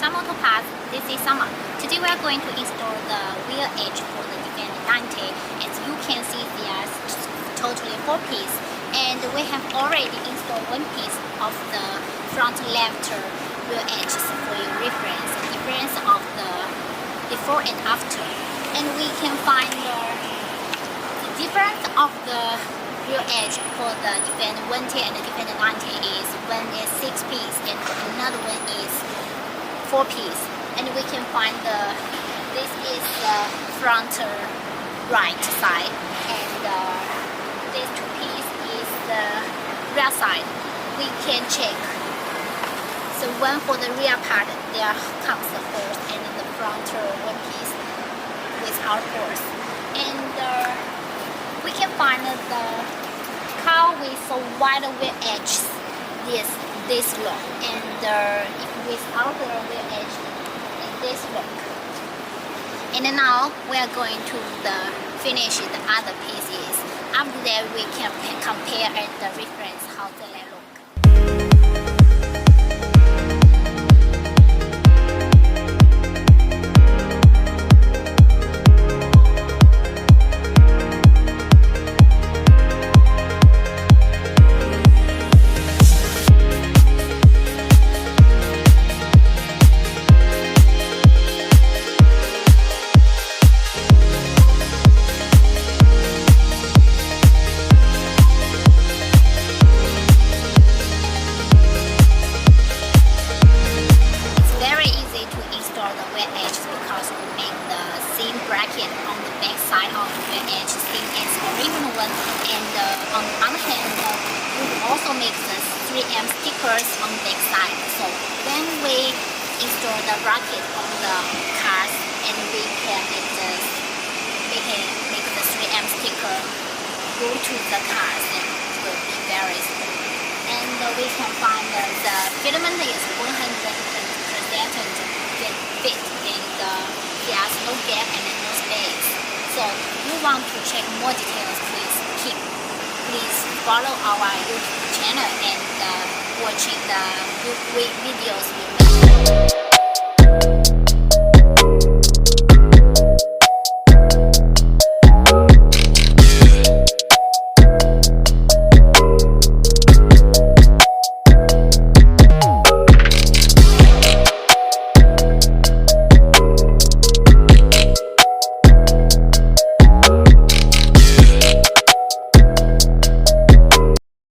Sama Auto Parts, this is Sama. Today we are going to install the rear edge for the Defender 90. As you can see, they are totally 4 pieces, and we have already installed 1 piece of the front left rear edges for your reference, the difference of the before and after. And we can find the difference of the rear edge for the Defender 110 and the Defender 90 is one is 6 pieces and another one is 4 pieces. And we can find this is the front right side, and this 2 pieces is the rear side. We can check. So one for the rear part, there comes the hose, and in the front 1 piece without hose. And we can find the car with a wider rear edge this look, and if without the rear edge this look. And now we are going to finish the other pieces. After that we can compare and reference how they look. Because we make the same bracket on the back side of the rear edge, same as the original one, and on the other hand, we also make the 3M stickers on the back side. So when we install the bracket on the cars, and we can make the 3M sticker go to the cars, and it will be very smooth. And we can find the filament is 100% fit, and there's no gap and no space. So if you want to check more details, please follow our YouTube channel and watching the videos we make.